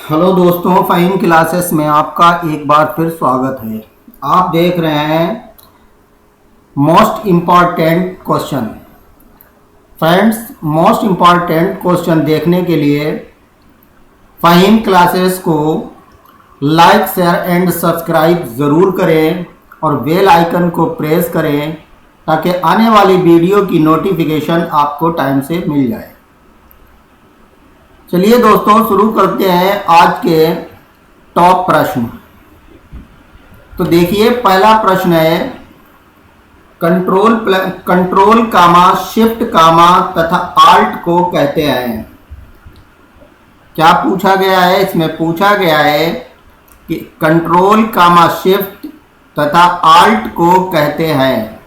Hello दोस्तों, Faheem classes में आपका एक बार फिर स्वागत है। आप देख रहे हैं most important question. Friends, most important question देखने के लिए फ़हीम क्लासेस को लाइक, शेयर एंड सब्सक्राइब ज़रूर करें और बेल आइकन को प्रेस करें ताकि आने वाली वीडियो की नोटिफिकेशन आपको टाइम से मिल जाए। चलिए दोस्तों, शुरू करते हैं आज के टॉप प्रश्न। तो देखिए, पहला प्रश्न है कंट्रोल कामा शिफ्ट कामा तथा आल्ट को कहते हैं। क्या पूछा गया है? इसमें पूछा गया है कि कंट्रोल कामा शिफ्ट तथा आल्ट को कहते हैं।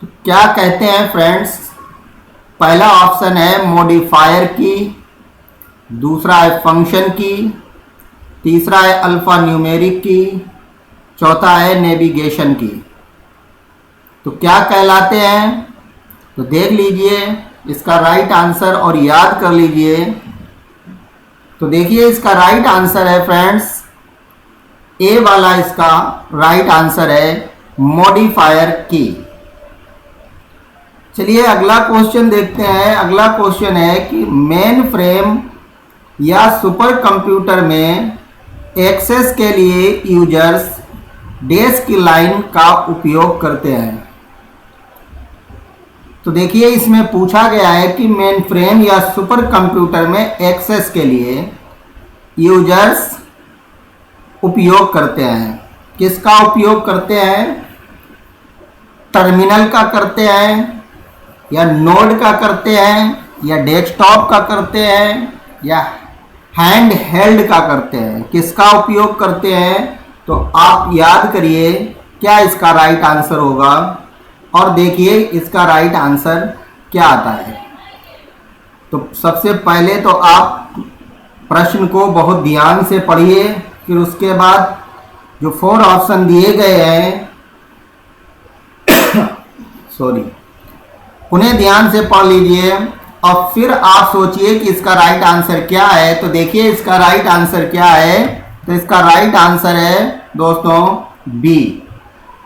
तो क्या कहते हैं फ्रेंड्स? पहला ऑप्शन है मॉडिफायर की, दूसरा है फंक्शन की, तीसरा है अल्फा न्यूमेरिक की, चौथा है नेविगेशन की। तो क्या कहलाते हैं? तो देख लीजिए इसका राइट आंसर और याद कर लीजिए। तो देखिए, इसका राइट आंसर है फ्रेंड्स, ए वाला इसका राइट आंसर है मॉडिफायर की। चलिए अगला क्वेश्चन देखते हैं। अगला क्वेश्चन है कि मेन फ्रेम या सुपर कंप्यूटर में एक्सेस के लिए यूजर्स डैश की लाइन का उपयोग करते हैं। तो देखिए, इसमें पूछा गया है कि मेन फ्रेम या सुपर कंप्यूटर में एक्सेस के लिए यूजर्स उपयोग करते हैं। किसका उपयोग करते हैं? टर्मिनल का करते हैं, या नोड का करते हैं, या डेस्कटॉप का करते हैं, या हैंड हेल्ड का करते हैं। किसका उपयोग करते हैं? तो आप याद करिए क्या इसका राइट आंसर होगा, और देखिए इसका राइट आंसर क्या आता है। तो सबसे पहले तो आप प्रश्न को बहुत ध्यान से पढ़िए, फिर उसके बाद जो 4 ऑप्शन दिए गए हैं उन्हें ध्यान से पढ़ लीजिए और फिर आप सोचिए कि इसका राइट आंसर क्या है। तो देखिए इसका राइट आंसर क्या है? तो इसका राइट आंसर है दोस्तों बी।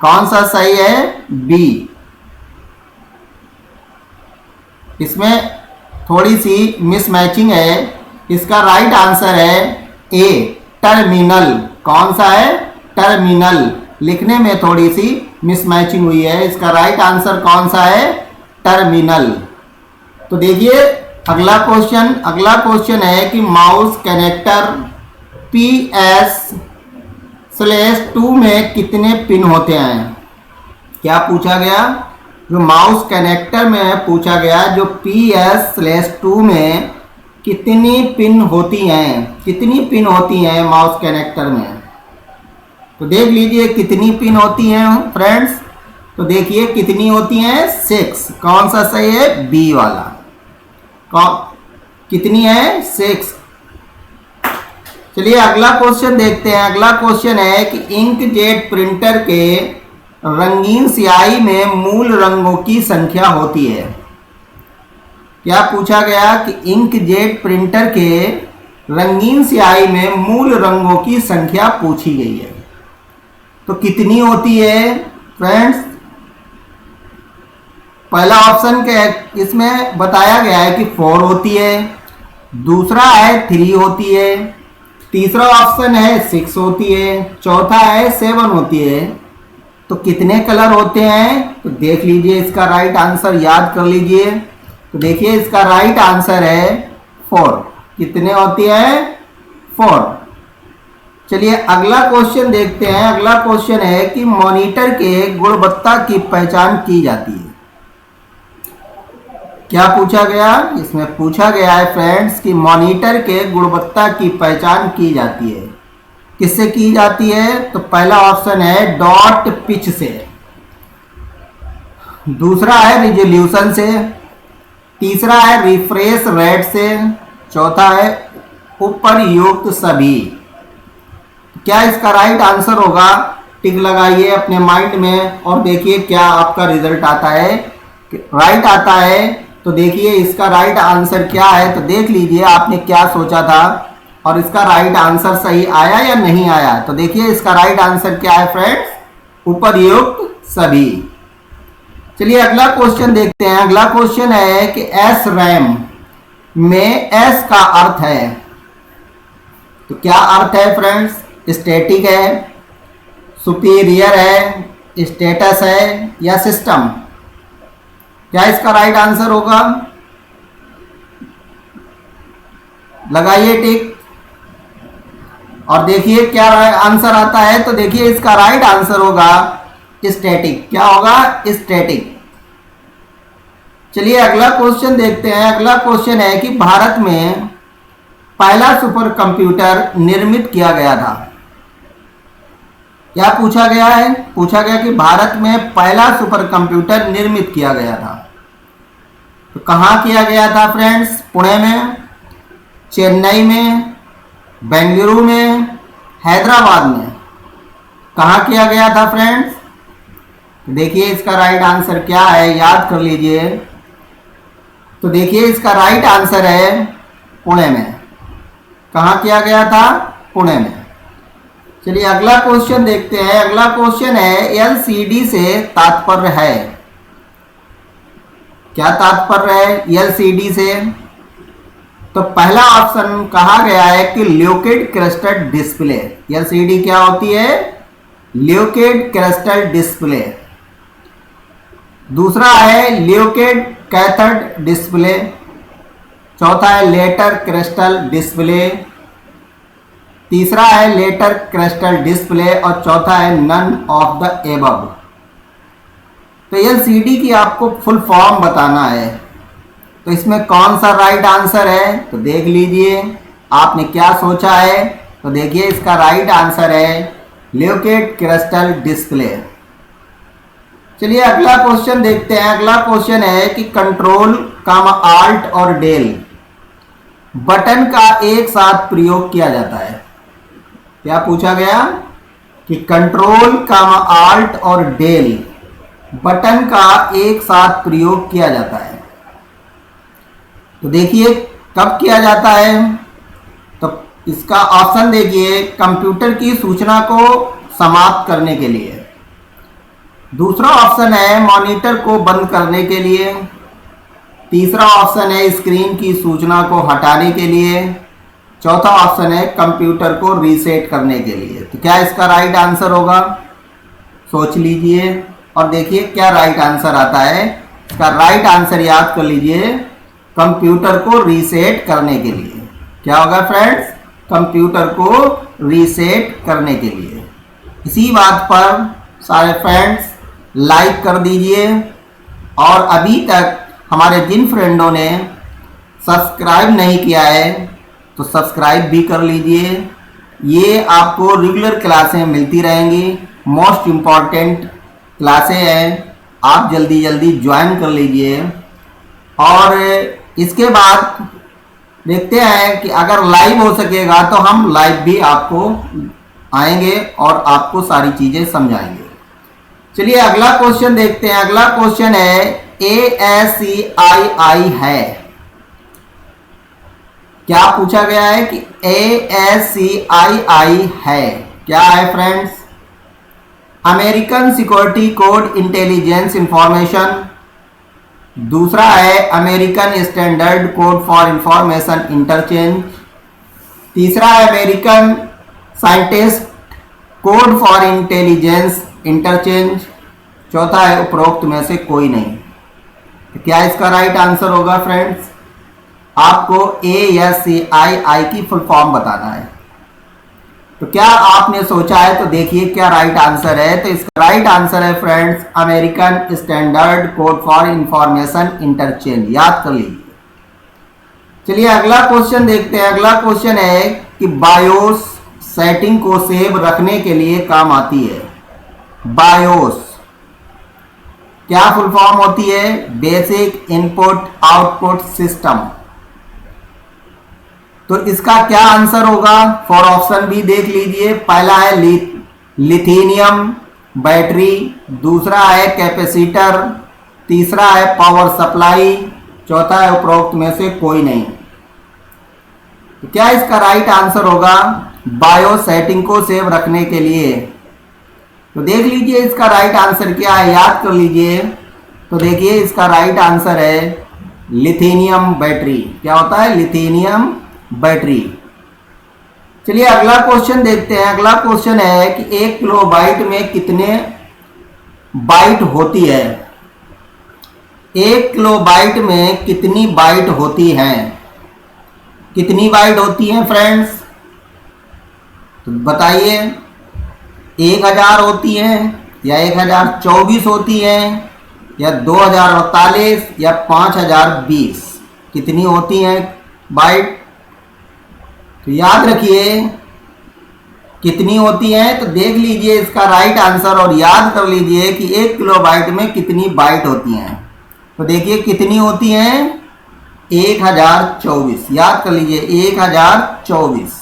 कौन सा सही है? बी। इसमें थोड़ी सी मिसमैचिंग है। इसका राइट आंसर है ए, टर्मिनल। कौन सा है? टर्मिनल। लिखने में थोड़ी सी मिसमैचिंग हुई है। इसका राइट आंसर कौन सा है? टर्मिनल। तो देखिए अगला क्वेश्चन है कि माउस कनेक्टर PS/2 में कितने पिन होते हैं? क्या पूछा गया? जो माउस कनेक्टर में पूछा गया, जो PS/2 में कितनी पिन होती हैं? कितनी पिन होती हैं माउस कनेक्टर में? तो देख लीजिए कितनी पिन होती हैं फ्रेंड्स। तो देखिए कितनी होती हैं? 6। कौन सा सही है? बी वाला। कितनी है? 6। चलिए अगला क्वेश्चन देखते हैं। अगला क्वेश्चन है कि इंकजेट प्रिंटर के रंगीन स्याही में मूल रंगों की संख्या होती है। क्या पूछा गया? कि इंकजेट प्रिंटर के रंगीन स्याही में मूल रंगों की संख्या पूछी गई है। तो कितनी होती है फ्रेंड्स? पहला ऑप्शन के इसमें बताया गया है कि 4 होती है, दूसरा है 3 होती है, तीसरा ऑप्शन है 6 होती है, चौथा है 7 होती है। तो कितने कलर होते हैं? तो देख लीजिए इसका राइट आंसर याद कर लीजिए। तो देखिए इसका राइट आंसर है 4। कितने होती है? 4। चलिए अगला क्वेश्चन देखते हैं। अगला क्वेश्चन है कि मॉनिटर के गुणवत्ता की पहचान की जाती है। क्या पूछा गया? इसमें पूछा गया है फ्रेंड्स कि मॉनिटर के गुणवत्ता की पहचान की जाती है। किससे की जाती है? तो पहला ऑप्शन है डॉट पिच से, दूसरा है रिजोल्यूशन से, तीसरा है रिफ्रेश रेट से, चौथा है उपरयुक्त सभी। क्या इसका राइट आंसर होगा? टिक लगाइए अपने माइंड में और देखिए क्या आपका रिजल्ट आता है। राइट आता है तो देखिए इसका राइट आंसर क्या है। तो देख लीजिए आपने क्या सोचा था। और इसका राइट आंसर सही आया या नहीं आया। तो देखिए इसका राइट आंसर क्या है फ्रेंड्स, उपर्युक्त सभी। चलिए अगला क्वेश्चन देखते हैं। अगला क्वेश्चन है कि एस रैम में एस का अर्थ है, तो क्या अर्थ है फ्रेंड्स, स्टैटिक है, सुपीरियर है, स्टेटस है या सिस्टम। क्या इसका राइट आंसर होगा, लगाइए टिक और देखिए क्या आंसर आता है। तो देखिए इसका राइट आंसर होगा स्टैटिक। क्या होगा, स्टैटिक। चलिए अगला क्वेश्चन देखते हैं। अगला क्वेश्चन है कि भारत में पहला सुपर कंप्यूटर निर्मित किया गया था। क्या पूछा गया है, पूछा गया कि भारत में पहला सुपर कंप्यूटर निर्मित किया गया था। तो कहाँ किया गया था फ्रेंड्स, पुणे में, चेन्नई में, बेंगलुरु में, हैदराबाद में, कहाँ किया गया था फ्रेंड्स। देखिए इसका राइट आंसर क्या है, याद कर लीजिए। तो देखिए इसका राइट आंसर है पुणे में। कहाँ किया गया था, पुणे में। चलिए अगला क्वेश्चन देखते हैं। अगला क्वेश्चन है एलसीडी से तात्पर्य है। क्या तात्पर्य है एलसीडी से। तो पहला ऑप्शन कहा गया है कि ल्यूकिड क्रिस्टल डिस्प्ले। एलसीडी क्या होती है, ल्यूकिड क्रिस्टल डिस्प्ले। दूसरा है ल्यूकिड कैथोड डिस्प्ले। चौथा है लेटर क्रिस्टल डिस्प्ले। तीसरा है लेटर क्रिस्टल डिस्प्ले और चौथा है नन ऑफ द एबव। तो एलसीडी की आपको फुल फॉर्म बताना है। तो इसमें कौन सा राइट आंसर है, तो देख लीजिए आपने क्या सोचा है। तो देखिए इसका राइट आंसर है ल्यूकिड क्रिस्टल डिस्प्ले। चलिए अगला क्वेश्चन देखते हैं। अगला क्वेश्चन है कि कंट्रोल कामा आल्ट और डेल बटन का एक साथ प्रयोग किया जाता है। क्या पूछा गया कि कंट्रोल कामा आल्ट और डेल बटन का एक साथ प्रयोग किया जाता है। तो देखिए कब किया जाता है। तो इसका ऑप्शन देखिए, कंप्यूटर की सूचना को समाप्त करने के लिए। दूसरा ऑप्शन है मॉनिटर को बंद करने के लिए। तीसरा ऑप्शन है स्क्रीन की सूचना को हटाने के लिए। चौथा ऑप्शन है कंप्यूटर को रीसेट करने के लिए। तो क्या इसका राइट आंसर होगा, सोच लीजिए और देखिए क्या राइट आंसर आता है। इसका राइट आंसर याद कर लीजिए, कंप्यूटर को रीसेट करने के लिए। क्या होगा फ्रेंड्स, कंप्यूटर को रीसेट करने के लिए। इसी बात पर सारे फ्रेंड्स लाइक कर दीजिए और अभी तक हमारे जिन फ्रेंडों ने सब्सक्राइब नहीं किया है तो सब्सक्राइब भी कर लीजिए। ये आपको रेगुलर क्लासें मिलती रहेंगी, मोस्ट इम्पॉर्टेंट क्लासें हैं, आप जल्दी जल्दी ज्वाइन कर लीजिए। और इसके बाद देखते हैं कि अगर लाइव हो सकेगा तो हम लाइव भी आपको आएंगे और आपको सारी चीज़ें समझाएंगे। चलिए अगला क्वेश्चन देखते हैं। अगला क्वेश्चन है ASCII है। क्या पूछा गया है कि ASCII है, क्या है friends, American security code intelligence information. दूसरा है American standard code for information interchange. तीसरा है American scientist code for intelligence interchange. चौथा है उपरोक्त में से कोई नहीं। तो क्या इसका राइट आंसर होगा फ्रेंड्स, आपको ASCII की फुल फॉर्म बताना है। तो क्या आपने सोचा है, तो देखिए क्या राइट आंसर है। तो इसका राइट आंसर है friends American standard code for information interchange. याद कर लीजिए। चलिए अगला क्वेश्चन देखते हैं। अगला क्वेश्चन है कि बायोस सेटिंग को सेव रखने के लिए काम आती है। बायोस क्या फुल फॉर्म होती है, बेसिक इनपुट आउटपुट सिस्टम। तो इसका क्या आंसर होगा, फॉर ऑप्शन भी देख लीजिए। पहला है लिथियम बैटरी, दूसरा है कैपेसिटर, तीसरा है पावर सप्लाई, चौथा है उपरोक्त में से कोई नहीं। तो क्या इसका राइट आंसर होगा? बायो सेटिंग को सेव रखने के लिए। तो देख लीजिए इसका राइट आंसर क्या है, याद कर लीजिए। तो देखिए इसका राइट आंसर है लिथियम बैटरी। क्या होता है? Lithium battery. चलिए अगला क्वेश्चन देखते हैं। अगला क्वेश्चन है कि 1 किलोबाइट में कितने बाइट होती है? 1 किलोबाइट में कितनी बाइट होती हैं? कितनी बाइट होती हैं फ्रेंड्स? तो बताइए, 1000 होती हैं या 1024 होती हैं या 2048 या 5020? कितनी होती हैं बाइट? तो याद रखिए कितनी होती हैं। तो देख लीजिए इसका राइट आंसर और याद कर लीजिए कि 1 किलोबाइट में कितनी बाइट होती हैं। तो देखिए कितनी होती हैं? 1024। याद कर लीजिए 1024।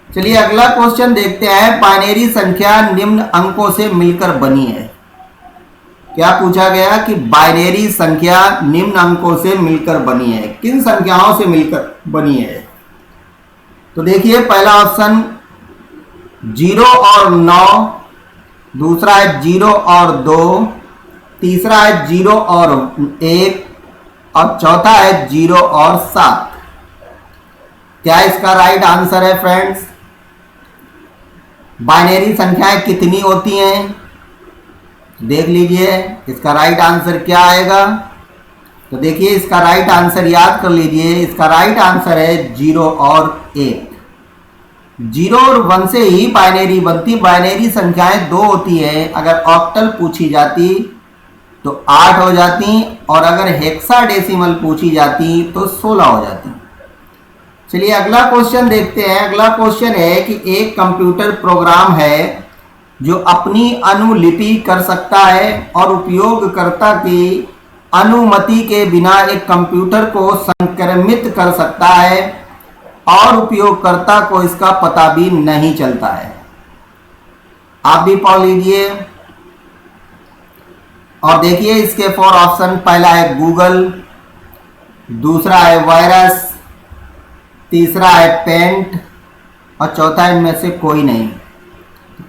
चलिए अगला क्वेश्चन देखते हैं। बाइनरी संख्या निम्न अंकों से मिलकर बनी है। क्या पूछा गया कि बाइनरी संख्या निम्न अंकों से मिलकर बनी है। किन संख्याओं से मिलकर बनी है? तो देखिए पहला ऑप्शन 0 और 9, दूसरा है 0 और 2, तीसरा है 0 और 1 और चौथा है 0 और 7। क्या इसका राइट आंसर है फ्रेंड्स? बाइनरी संख्याएं कितनी होती हैं? देख लीजिए इसका राइट आंसर क्या आएगा। तो देखिए इसका राइट आंसर याद कर लीजिए। इसका राइट आंसर है 0 और 1। 0 और 1 से ही बाइनरी बनती। बाइनरी संख्याएं 2 होती हैं। अगर ऑक्टल पूछी जाती तो 8 हो जाती और अगर हेक्साडेसिमल पूछी जाती तो 16 हो जाती। चलिए अगला क्वेश्चन देखते हैं। अगला क्वेश्चन है कि एक कंप्यूटर प्रोग्राम है जो अपनी अनुलिपि कर सकता है और उपयोगकर्ता की अनुमति के बिना एक कंप्यूटर को संक्रमित कर सकता है और उपयोगकर्ता को इसका पता भी नहीं चलता है। आप भी पढ़ लीजिए और देखिए इसके 4 ऑप्शन। पहला है गूगल, दूसरा है वायरस, तीसरा है पेंट और चौथा इनमें से कोई नहीं।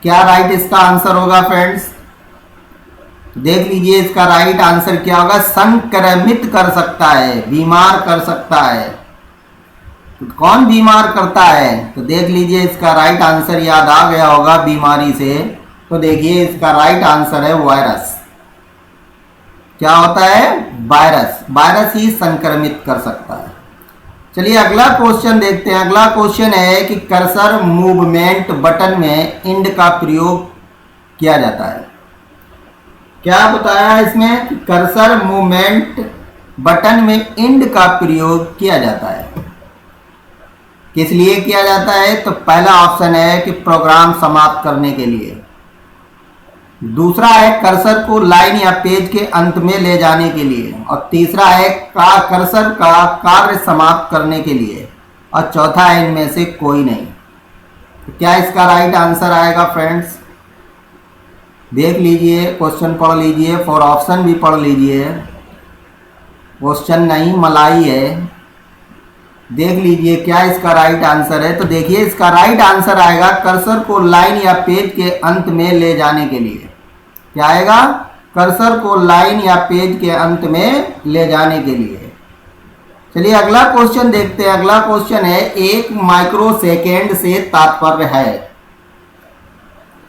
क्या राइट इसका आंसर होगा फ्रेंड्स? देख लीजिए इसका राइट आंसर क्या होगा। संक्रमित कर सकता है, बीमार कर सकता है। तो कौन बीमार करता है? तो देख लीजिए इसका राइट आंसर याद आ गया होगा बीमारी से। तो देखिए इसका राइट आंसर है वायरस। क्या होता है? वायरस। वायरस ही संक्रमित कर सकता है। चलिए अगला क्वेश्चन देखते हैं। अगला क्वेश्चन है कि कर्सर मूवमेंट बटन में इंड का प्रयोग किया जाता है। क्या बताया है इसमें कि कर्सर मूवमेंट बटन में इंड का प्रयोग किया जाता है। किस लिए किया जाता है? तो पहला ऑप्शन है कि प्रोग्राम समाप्त करने के लिए, दूसरा है कर्सर को लाइन या पेज के अंत में ले जाने के लिए और तीसरा है कर्सर का कार्य समाप्त करने के लिए और चौथा है इनमें से कोई नहीं। तो क्या इसका राइट आंसर आएगा फ्रेंड्स? देख लीजिए क्वेश्चन पढ़ लीजिए, 4 ऑप्शन भी पढ़ लीजिए। क्वेश्चन नहीं मलाई है। देख लीजिए क्या इसका राइट आंसर है। तो देखिए इसका राइट आंसर आएगा कर्सर को लाइन या पेज के अंत में ले जाने के लिए। क्या आएगा? कर्सर को लाइन या पेज के अंत में ले जाने के लिए। चलिए अगला क्वेश्चन देखते हैं। अगला क्वेश्चन है 1 माइक्रोसेकेंड से तात्पर्य है।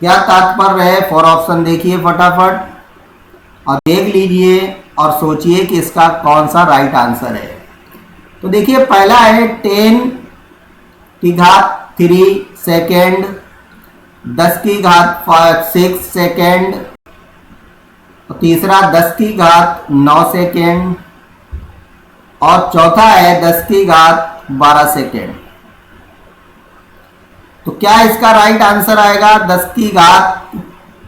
क्या तात्पर्य है? 4 ऑप्शन देखिए फटाफट और देख लीजिए और सोचिए कि इसका कौन सा राइट आंसर है। तो देखिए पहला है 10 की घात 3 सेकेंड, 10 की घात 6 सेकेंड, तीसरा 10 की घात 9 सेकेंड और चौथा है 10 की घात 12 सेकेंड। तो क्या इसका राइट आंसर आएगा? 10 की घात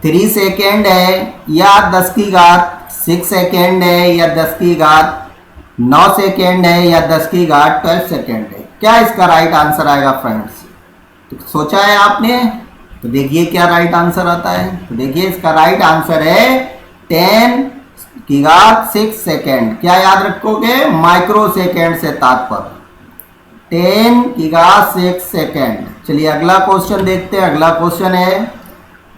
3 सेकेंड है या 10 की घात 6 सेकेंड है या 10 की घात 9 सेकेंड है या 10 की घात 12 सेकेंड है। क्या इसका राइट आंसर आएगा फ्रेंड्स? तो सोचा है आपने? तो देखिए क्या राइट आंसर आता है। तो देखिए इसका राइट आंसर है 10 की घात 6 सेकेंड। क्या याद रखोगे? माइक्रो सेकेंड से तात्पर्य। 10 गीगा 6 सेकेंड। चलिए अगला क्वेश्चन देखते हैं। अगला क्वेश्चन है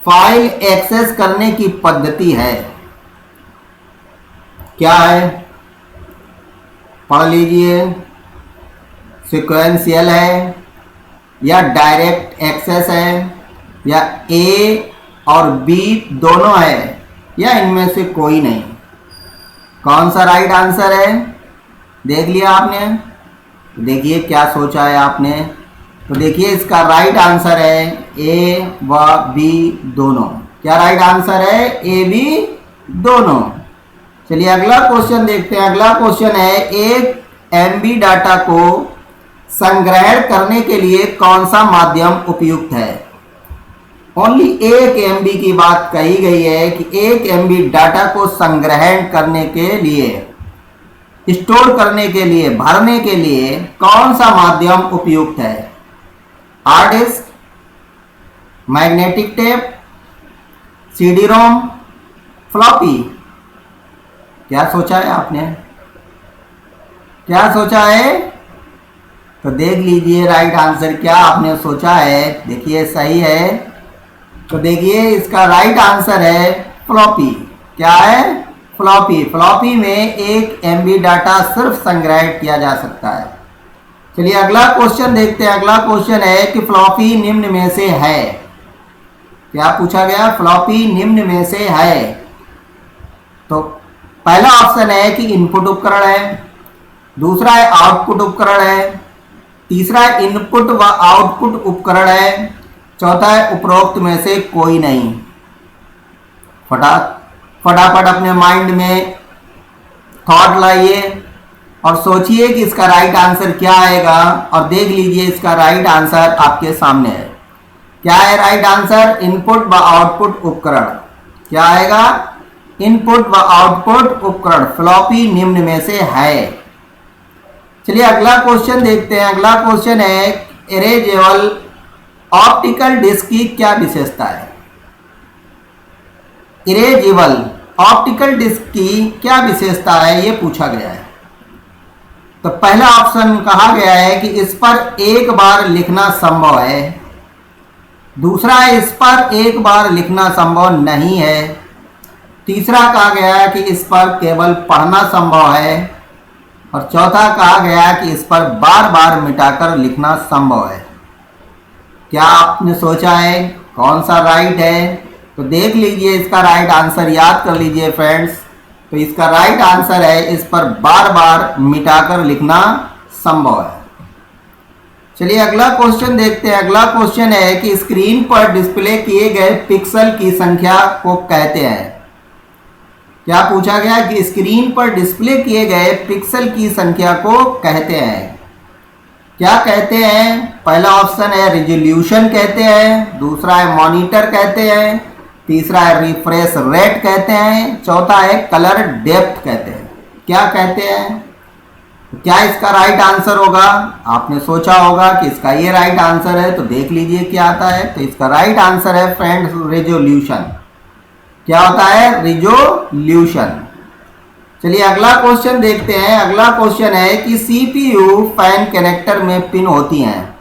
फाइल एक्सेस करने की पद्धति है, क्या है? पढ़ लीजिए। सिक्वेंशियल है या डायरेक्ट एक्सेस है या ए और बी दोनों है या इनमें से कोई नहीं? कौन सा राइट आंसर है? देख लिया आपने? देखिए क्या सोचा है आपने। तो देखिए इसका राइट आंसर है ए व बी दोनों। क्या राइट आंसर है? ए बी दोनों। चलिए अगला क्वेश्चन देखते हैं। अगला क्वेश्चन है एक एमबी डाटा को संग्रहण करने के लिए कौन सा माध्यम उपयुक्त है? ओनली एक एमबी की बात कही गई है कि एक एमबी डाटा को संग्रहण करने के लिए, स्टोर करने के लिए, भरने के लिए कौन सा माध्यम उपयुक्त है? Hard disk, magnetic tape, CD ROM, floppy? क्या सोचा है आपने? क्या सोचा है? तो देख लीजिए राइट आंसर क्या आपने सोचा है। देखिए सही है। तो देखिए इसका राइट आंसर है फ्लॉपी। क्या है? फ्लॉपी। फ्लॉपी में एक एमबी डाटा सिर्फ संग्रहित किया जा सकता है। चलिए अगला क्वेश्चन देखते हैं। अगला क्वेश्चन है कि फ्लॉपी निम्न में से है। क्या पूछा गया? फ्लॉपी निम्न में से है। तो पहला ऑप्शन है कि इनपुट उपकरण है, दूसरा है आउटपुट उपकरण है, तीसरा इनपुट व आउटपुट उपकरण है, चौथा है उपरोक्त में से कोई नहीं। फटाफट अपने माइंड में थॉट लाइए और सोचिए कि इसका राइट आंसर क्या आएगा और देख लीजिए इसका राइट आंसर आपके सामने है। क्या है राइट आंसर? इनपुट व आउटपुट उपकरण। क्या आएगा? इनपुट व आउटपुट उपकरण। फ्लॉपी निम्न में से है। चलिए अगला क्वेश्चन देखते हैं। अगला क्वेश्चन है इरेजेबल ऑप्टिकल डिस्क की क्या विशेषता है? इरेजेबल ऑप्टिकल डिस्क की क्या विशेषता है ये पूछा गया है। तो पहला ऑप्शन कहा गया है कि इस पर एक बार लिखना संभव है, दूसरा है इस पर एक बार लिखना संभव नहीं है, तीसरा कहा गया है कि इस पर केवल पढ़ना संभव है और चौथा कहा गया है कि इस पर बार बार मिटाकर लिखना संभव है। क्या आपने सोचा है कौन सा राइट है? तो देख लीजिए इसका राइट आंसर याद कर लीजिए फ्रेंड्स। तो इसका राइट आंसर है इस पर बार बार मिटाकर लिखना संभव है। चलिए अगला क्वेश्चन देखते हैं। अगला क्वेश्चन है कि स्क्रीन पर डिस्प्ले किए गए पिक्सल की संख्या को कहते हैं। क्या पूछा गया? कि स्क्रीन पर डिस्प्ले किए गए पिक्सल की संख्या को कहते हैं। क्या कहते हैं? पहला ऑप्शन है रिजोल्यूशन कहते हैं, दूसरा है मॉनिटर कहते हैं, तीसरा है रिफ्रेश रेट कहते हैं, चौथा है कलर डेप्थ कहते हैं। क्या कहते हैं? क्या इसका राइट आंसर होगा? आपने सोचा होगा कि इसका ये राइट आंसर है, तो देख लीजिए क्या आता है। तो इसका राइट आंसर है फ्रेंड्स रिजोल्यूशन। क्या होता है? रिजोल्यूशन। चलिए अगला क्वेश्चन देखते हैं। अगला क्वेश्चन है कि सीपीयू फैन कनेक्टर में पिन होती हैं।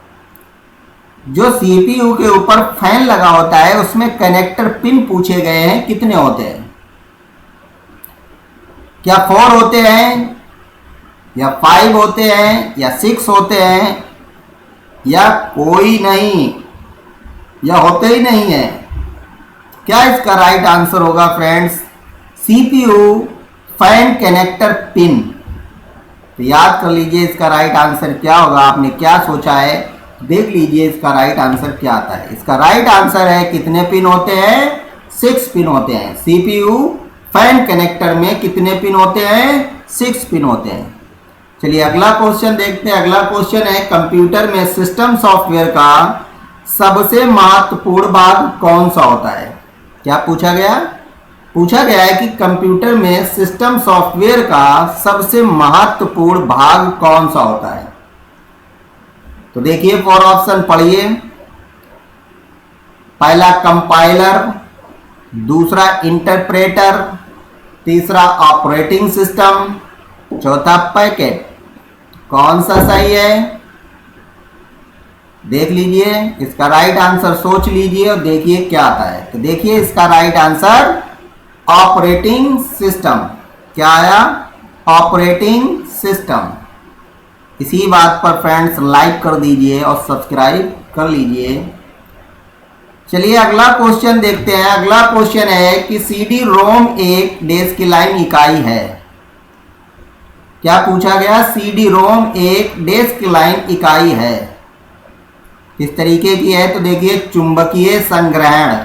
जो सीपीयू के ऊपर फैन लगा होता है उसमें कनेक्टर पिन पूछे गए हैं, कितने होते हैं? क्या 4 होते हैं या 5 होते हैं या 6 होते हैं या कोई नहीं या होते ही नहीं है? क्या इसका राइट आंसर होगा friends? CPU fan connector pin. तो याद कर लीजिए इसका राइट आंसर क्या होगा। आपने क्या सोचा है? देख लीजिए इसका राइट आंसर क्या आता है। इसका राइट आंसर है कितने पिन होते हैं? 6 पिन होते हैं। सीपीयू फैन कनेक्टर में कितने पिन होते हैं? 6 पिन होते हैं। चलिए अगला क्वेश्चन देखते हैं। अगला क्वेश्चन है कंप्यूटर में सिस्टम सॉफ्टवेयर का सबसे महत्वपूर्ण भाग कौन सा होता है? क्या पूछा गया? पूछा गया है कि कंप्यूटर में सिस्टम सॉफ्टवेयर का सबसे महत्वपूर्ण भाग कौन सा होता है? तो देखिए 4 ऑप्शन पढ़िए। पहला कंपाइलर, दूसरा इंटरप्रेटर, तीसरा ऑपरेटिंग सिस्टम, चौथा पैकेट। कौन सा सही है? देख लीजिए इसका राइट आंसर, सोच लीजिए और देखिए क्या आता है। तो देखिए इसका राइट आंसर ऑपरेटिंग सिस्टम। क्या आया? Operating system. इसी बात पर फ्रेंड्स लाइक कर दीजिए और सब्सक्राइब कर लीजिए। चलिए अगला क्वेश्चन देखते हैं। अगला क्वेश्चन है कि सीडी रोम एक डेस्क लाइन इकाई है। क्या पूछा गया? सीडी रोम एक डेस्क लाइन इकाई है। किस तरीके की है? तो देखिए चुंबकीय संग्रहण,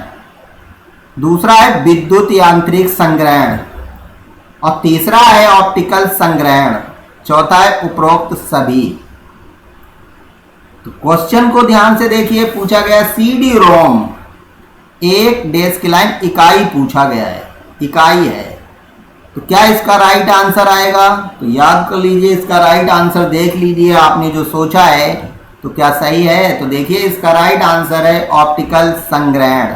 दूसरा है विद्युत यांत्रिक संग्रहण और तीसरा है ऑप्टिकल संग्रहण, चौथा है उपरोक्त सभी। तो क्वेश्चन को ध्यान से देखिए। पूछा गया सीडी रोम एक डेस्क लाइन इकाई पूछा गया है, इकाई है। तो क्या इसका राइट आंसर आएगा? तो याद कर लीजिए इसका राइट आंसर, देख लीजिए आपने जो सोचा है तो क्या सही है। तो देखिए इसका राइट आंसर है ऑप्टिकल संग्रहण।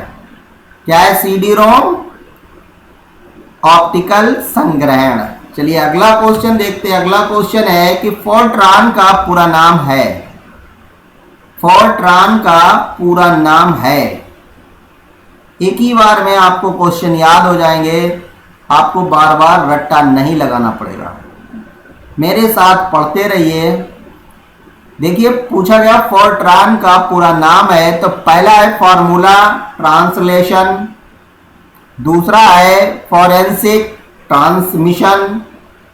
क्या है? सीडी रोम ऑप्टिकल संग्रहण। चलिए अगला क्वेश्चन देखते हैं। अगला क्वेश्चन है कि फोर्ट्रॉन का पूरा नाम है। फोर्ट्रॉन का पूरा नाम है। एक ही बार में आपको क्वेश्चन याद हो जाएंगे, आपको बार बार रट्टा नहीं लगाना पड़ेगा। मेरे साथ पढ़ते रहिए। देखिए पूछा गया फोर्ट्रॉन का पूरा नाम है, तो पहला है फॉर्मूला ट्रांसलेशन, दूसरा है फॉरेंसिक ट्रांसमिशन,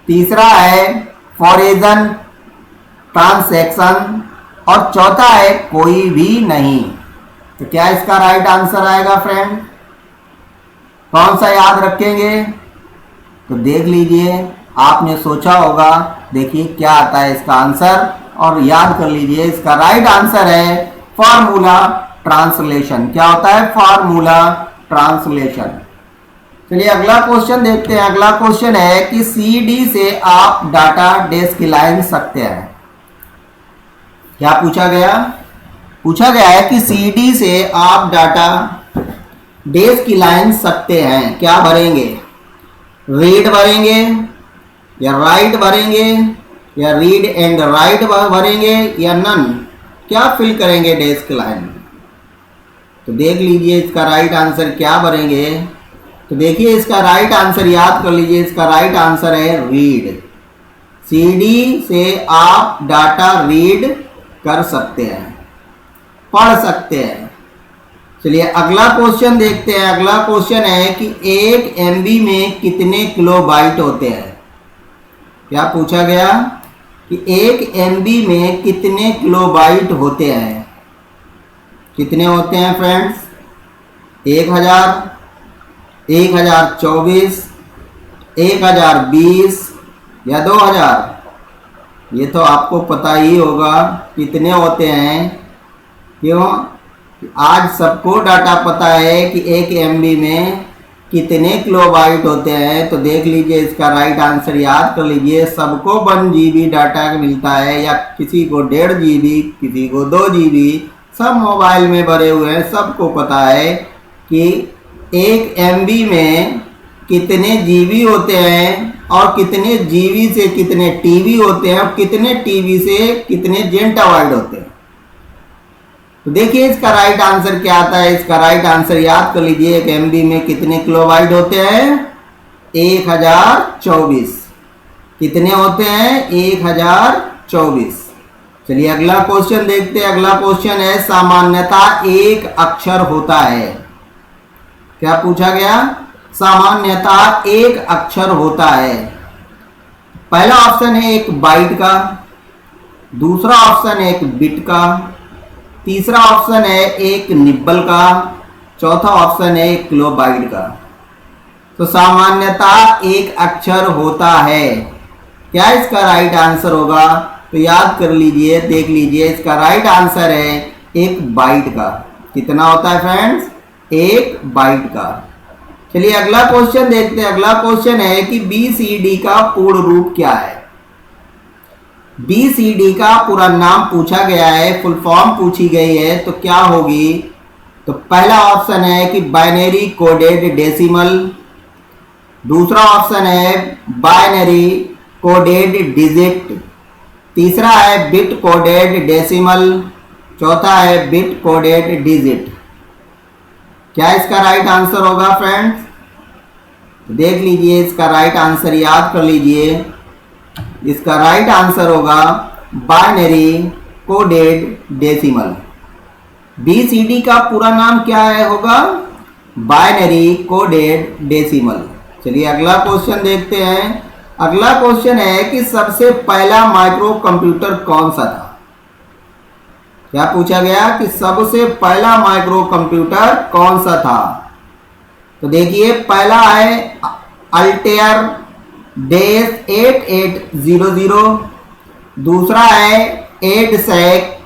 तीसरा है फॉरेजन ट्रांसैक्शन और चौथा है कोई भी नहीं। तो क्या इसका राइट आंसर आएगा फ्रेंड? कौन सा याद रखेंगे? तो देख लीजिए, आपने सोचा होगा, देखिए क्या आता है इसका आंसर और याद कर लीजिए। इसका राइट आंसर है फॉर्मूला ट्रांसलेशन। क्या होता है? Formula translation. चलिए अगला क्वेश्चन देखते हैं। अगला क्वेश्चन है कि सीडी से आप डाटा डेस्क लाइन सकते हैं। क्या पूछा गया? पूछा गया है कि सीडी से आप डाटा डेस्क की लाइन सकते हैं। क्या भरेंगे? रीड भरेंगे या राइट भरेंगे या रीड एंड राइट भरेंगे या नन? क्या फिल करेंगे डेस्क लाइन? तो देख लीजिए इसका राइट आंसर क्या भरेंगे। तो देखिए इसका राइट आंसर याद कर लीजिए। इसका राइट आंसर है रीड। सीडी से आप डाटा रीड कर सकते हैं, पढ़ सकते हैं। चलिए अगला क्वेश्चन देखते हैं। अगला क्वेश्चन है कि 1 MB में कितने किलोबाइट होते हैं। क्या पूछा गया कि 1 MB में कितने किलोबाइट होते हैं? कितने होते हैं फ्रेंड्स? 1000, 1024, 1020 या 2000? ये तो आपको पता ही होगा कितने होते हैं। क्यों? आज सबको डाटा पता है कि 1 MB में कितने किलोबाइट होते हैं। तो देख लीजिए इसका राइट आंसर याद कर लीजिए। सबको 1 GB डाटा मिलता है, या किसी को 1.5 GB, किसी को 2 GB, सब मोबाइल में भरे हुए हैं। सबको पता है कि 1 MB में कितने GB होते हैं और कितने GB से कितने TB होते हैं और कितने TB से कितने जेंटाबाइट होते हैं। तो देखिए इसका राइट आंसर क्या आता है। इसका राइट आंसर याद कर लीजिए। 1 MB में कितने किलोबाइट होते हैं? 1024। कितने होते हैं? 1024। चलिए अगला क्वेश्चन देखते हैं। अगला क्वेश्चन है सामान्यतः एक अक्षर होता है। क्या पूछा गया? सामान्यतः एक अक्षर होता है। पहला ऑप्शन है एक बाइट का, दूसरा ऑप्शन है एक बिट का, तीसरा ऑप्शन है एक निब्बल का, चौथा ऑप्शन है एक किलोबाइट का। तो सामान्यतः एक अक्षर होता है। क्या इसका राइट आंसर होगा? तो याद कर लीजिए, देख लीजिए। इसका राइट आंसर है एक बाइट का। कितना होता है फ्रेंड्स? एक बाइट का। चलिए अगला क्वेश्चन देखते हैं। अगला क्वेश्चन है कि BCD का पूर्ण रूप क्या है। BCD का पूरा नाम पूछा गया है, फुल फॉर्म पूछी गई है, तो क्या होगी? तो पहला ऑप्शन है कि बाइनरी कोडेड डेसिमल, दूसरा ऑप्शन है बाइनरी कोडेड डिजिट, तीसरा है बिट कोडेड डेसिमल, चौथा है बिट कोडेड डिजिट। क्या इसका राइट आंसर होगा फ्रेंड्स? देख लीजिए, इसका राइट आंसर याद कर लीजिए। इसका राइट आंसर होगा बाइनरी कोडेड डेसिमल। BCD का पूरा नाम क्या है होगा? Binary coded decimal. चलिए अगला क्वेश्चन देखते हैं। अगला क्वेश्चन है कि सबसे पहला माइक्रो कंप्यूटर कौन सा था? क्या पूछा गया कि सबसे पहला माइक्रो कंप्यूटर कौन सा था? तो देखिए, पहला है अल्टेयर डेस 8800, दूसरा है एडसेक,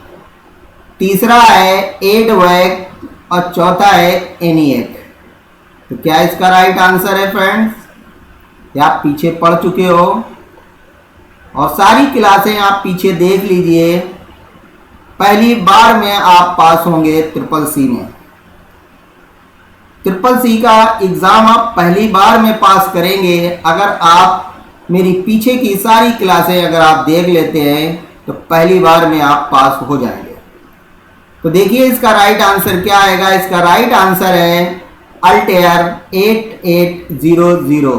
तीसरा है एडवेक और चौथा है एनिएक। तो क्या इसका राइट आंसर है फ्रेंड्स? या आप पीछे पढ़ चुके हो और सारी क्लासें आप पीछे देख लीजिए। पहली बार में आप पास होंगे CCC में। CCC का एग्जाम आप पहली बार में पास करेंगे अगर आप मेरी पीछे की सारी क्लासें अगर आप देख लेते हैं तो पहली बार में आप पास हो जाएंगे। तो देखिए इसका राइट आंसर क्या आएगा? इसका राइट आंसर है अल्टेयर 8800।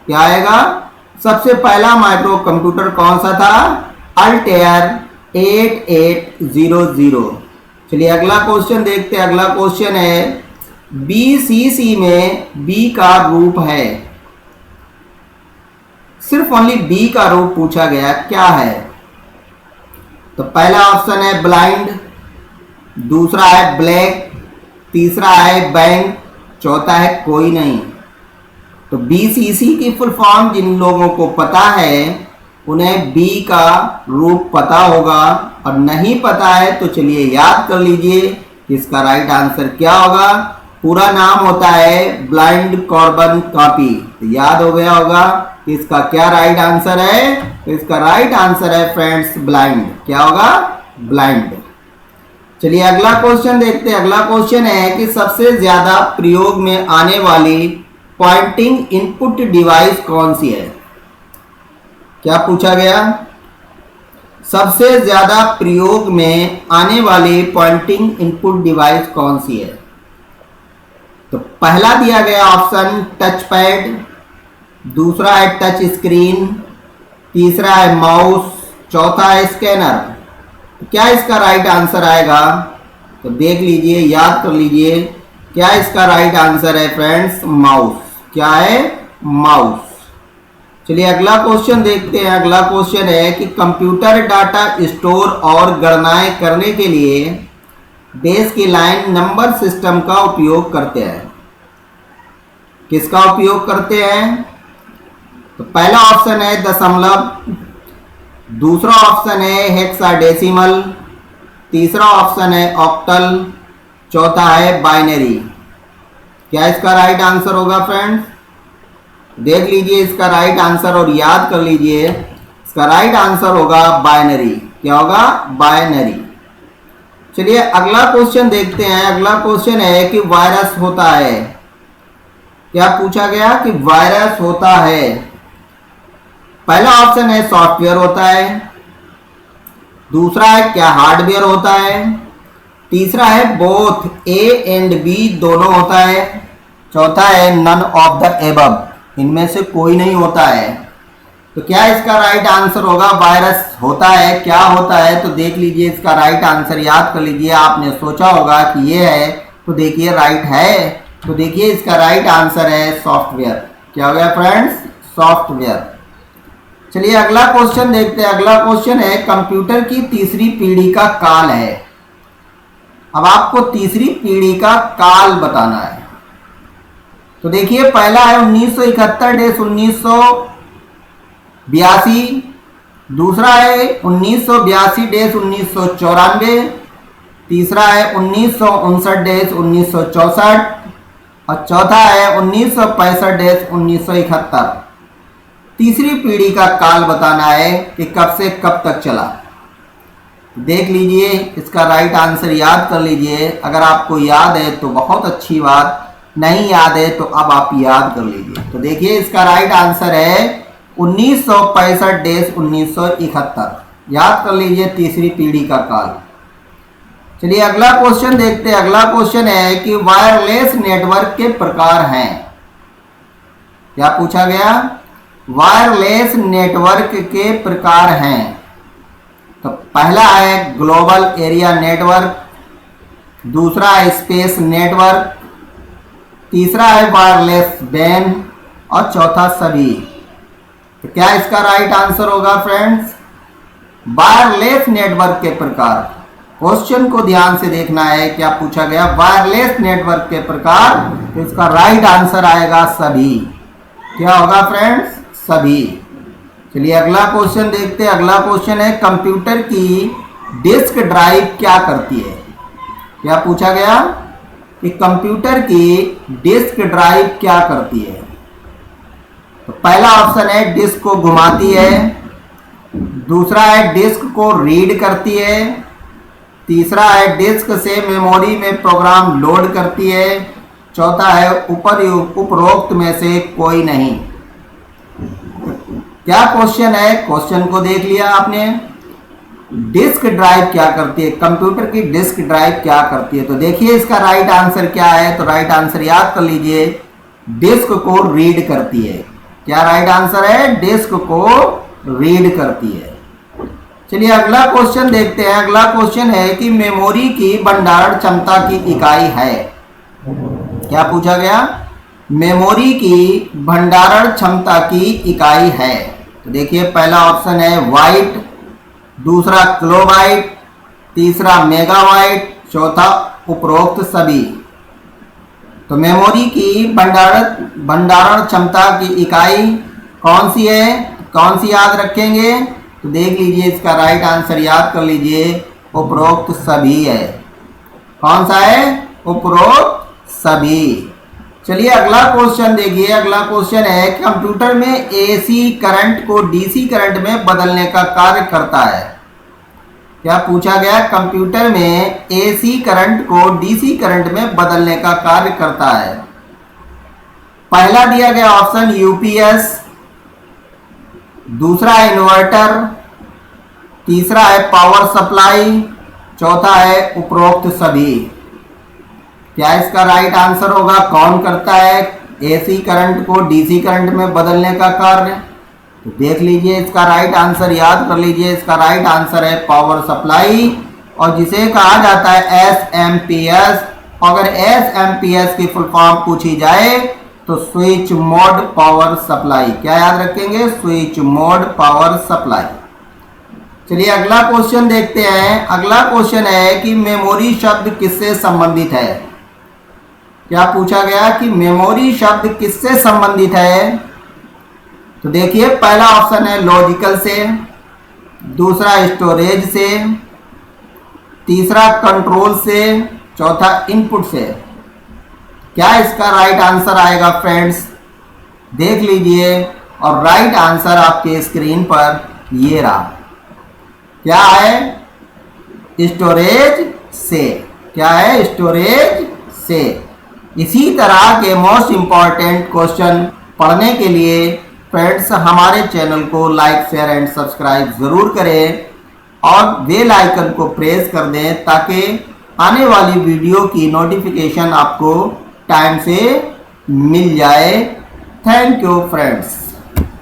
क्या आएगा? सबसे पहला माइक्रो कंप्यूटर कौन सा था? अल्टेयर 8800। चलिए अगला क्वेश्चन देखते हैं। अगला क्वेश्चन है BCC में B का रूप है। सिर्फ ओनली B का रूप पूछा गया, क्या है? तो पहला ऑप्शन है ब्लाइंड, दूसरा है ब्लैक, तीसरा है बैंक, चौथा है कोई नहीं। तो BCC की फुल फॉर्म जिन लोगों को पता है उन्हें B का रूप पता होगा, और नहीं पता है तो चलिए याद कर लीजिए इसका राइट आंसर क्या होगा। पूरा नाम होता है ब्लाइंड कार्बन कॉपी। तो याद हो गया होगा कि इसका क्या राइट आंसर है? तो इसका राइट आंसर है फ्रेंड्स ब्लाइंड। क्या होगा? ब्लाइंड। चलिए अगला क्वेश्चन देखते हैं। अगला क्वेश्चन है कि सबसे ज्यादा प्रयोग में आने वाली पॉइंटिंग इनपुट डिवाइस कौन सी है? क्या पूछा गया? सबसे ज्यादा प्रयोग में आने वाली पॉइंटिंग इनपुट डिवाइस कौन सी है? तो पहला दिया गया ऑप्शन टच पैड, दूसरा है टच स्क्रीन, तीसरा है माउस, चौथा है स्कैनर। तो क्या इसका राइट आंसर आएगा? तो देख लीजिए, याद कर लीजिए, क्या इसका राइट आंसर है फ्रेंड्स? माउस। क्या है? माउस। चलिए अगला क्वेश्चन देखते हैं। अगला क्वेश्चन है कि कंप्यूटर डाटा स्टोर और गणनाएं करने के लिए बेस की लाइन नंबर सिस्टम का उपयोग करते हैं। किसका उपयोग करते हैं? तो पहला ऑप्शन है दशमलव, दूसरा ऑप्शन है हेक्साडेसिमल, तीसरा ऑप्शन है ऑक्टल, चौथा है बाइनरी। क्या इसका राइट आंसर होगा फ्रेंड्स? देख लीजिए इसका राइट आंसर और याद कर लीजिए। इसका राइट आंसर होगा बाइनरी। क्या होगा? बाइनरी। चलिए अगला क्वेश्चन देखते हैं। अगला क्वेश्चन है कि वायरस होता है। क्या पूछा गया? कि वायरस होता है। पहला ऑप्शन है सॉफ्टवेयर होता है, दूसरा है क्या हार्डवेयर होता है, तीसरा है बोथ ए एंड बी दोनों होता है, चौथा है नन ऑफ द एबव, इनमें से कोई नहीं होता है। तो क्या इसका राइट आंसर होगा? वायरस होता है। क्या होता है? तो देख लीजिए इसका राइट आंसर याद कर लीजिए। आपने सोचा होगा कि ये है, तो देखिए राइट है। तो देखिए इसका राइट आंसर है सॉफ्टवेयर। क्या हो गया फ्रेंड्स? सॉफ्टवेयर। चलिए अगला क्वेश्चन देखते हैं। अगला क्वेश्चन है कंप्यूटर की तीसरी पीढ़ी का काल है। अब आपको तीसरी पीढ़ी का काल बताना है। तो देखिए पहला है 1971-1982, दूसरा है 1982-1994, तीसरा है 1959-1964 और चौथा है 1965-1971। तीसरी पीढ़ी का काल बताना है कि कब से कब तक चला। देख लीजिए इसका राइट आंसर याद कर लीजिए। अगर आपको याद है तो बहुत अच्छी बात, नहीं याद है तो अब आप याद कर लीजिए। तो देखिए इसका राइट आंसर है 1965-1971। याद कर लीजिए तीसरी पीढ़ी का काल। चलिए अगला क्वेश्चन देखते हैं। अगला क्वेश्चन है कि वायरलेस नेटवर्क के प्रकार हैं। क्या पूछा गया? वायरलेस नेटवर्क के प्रकार हैं। तो पहला है ग्लोबल एरिया नेटवर्क, दूसरा है स्पेस नेटवर्क, तीसरा है वायरलेस वैन और चौथा सभी। तो क्या इसका राइट आंसर होगा फ्रेंड्स? वायरलेस नेटवर्क के प्रकार। क्वेश्चन को ध्यान से देखना है, क्या पूछा गया? वायरलेस नेटवर्क के प्रकार। तो इसका राइट आंसर आएगा सभी। क्या होगा फ्रेंड्स? सभी। चलिए अगला क्वेश्चन देखते हैं। अगला क्वेश्चन है कंप्यूटर की डिस्क ड्राइव क्या करती है? क्या पूछा गया कि कंप्यूटर की डिस्क ड्राइव क्या करती है? तो पहला ऑप्शन है डिस्क को घुमाती है, दूसरा है डिस्क को रीड करती है, तीसरा है डिस्क से मेमोरी में प्रोग्राम लोड करती है, चौथा है उपरोक्त में से कोई नहीं। क्या क्वेश्चन है? क्वेश्चन को देख लिया आपने। डिस्क ड्राइव क्या करती है? कंप्यूटर की डिस्क ड्राइव क्या करती है? तो देखिए इसका राइट आंसर क्या है। तो राइट आंसर याद कर लीजिए, डिस्क को रीड करती है। क्या राइट आंसर है? डिस्क को रीड करती है। चलिए अगला क्वेश्चन देखते हैं। अगला क्वेश्चन है कि मेमोरी की भंडारण क्षमता की इकाई है। क्या पूछा गया? मेमोरी की भंडारण क्षमता की इकाई है। तो देखिए पहला ऑप्शन है वाइट, दूसरा किलोबाइट, तीसरा मेगाबाइट, चौथा उपरोक्त सभी। तो मेमोरी की भंडारण क्षमता की इकाई कौन सी है? कौन सी याद रखेंगे? तो देख लीजिए इसका राइट आंसर याद कर लीजिए, उपरोक्त सभी है। कौन सा है? उपरोक्त सभी। चलिए अगला क्वेश्चन देखिए। अगला क्वेश्चन है कंप्यूटर में एसी करंट को डीसी करंट में बदलने का कार्य करता है। क्या पूछा गया? कंप्यूटर में एसी करंट को डीसी करंट में बदलने का कार्य करता है। पहला दिया गया ऑप्शन यूपीएस, दूसरा है इन्वर्टर, तीसरा है पावर सप्लाई, चौथा है उपरोक्त सभी। क्या इसका राइट आंसर होगा? कौन करता है एसी करंट को डीसी करंट में बदलने का कार्य? तो देख लीजिए इसका राइट आंसर याद कर लीजिए। इसका राइट आंसर है पावर सप्लाई, और जिसे कहा जाता है एसएमपीएस। अगर एसएमपीएस की फुल फॉर्म पूछी जाए तो स्विच मोड पावर सप्लाई। क्या याद रखेंगे? Switch mode power supply. चलिए अगला क्वेश्चन देखते हैं। अगला क्वेश्चन है कि मेमोरी शब्द किससे संबंधित है? क्या पूछा गया कि मेमोरी शब्द किससे संबंधित है? तो देखिए पहला ऑप्शन है लॉजिकल से, दूसरा स्टोरेज से, तीसरा कंट्रोल से, चौथा इनपुट से। क्या इसका राइट आंसर आएगा फ्रेंड्स? देख लीजिए, और राइट आंसर आपके स्क्रीन पर ये रहा। क्या है? स्टोरेज से। क्या है? स्टोरेज से। इसी तरह के मोस्ट इंपॉर्टेंट क्वेश्चन पढ़ने के लिए फ्रेंड्स हमारे चैनल को लाइक, शेयर एंड सब्सक्राइब ज़रूर करें और बेल आइकन को प्रेस कर दें ताकि आने वाली वीडियो की नोटिफिकेशन आपको टाइम से मिल जाए। Thank you friends.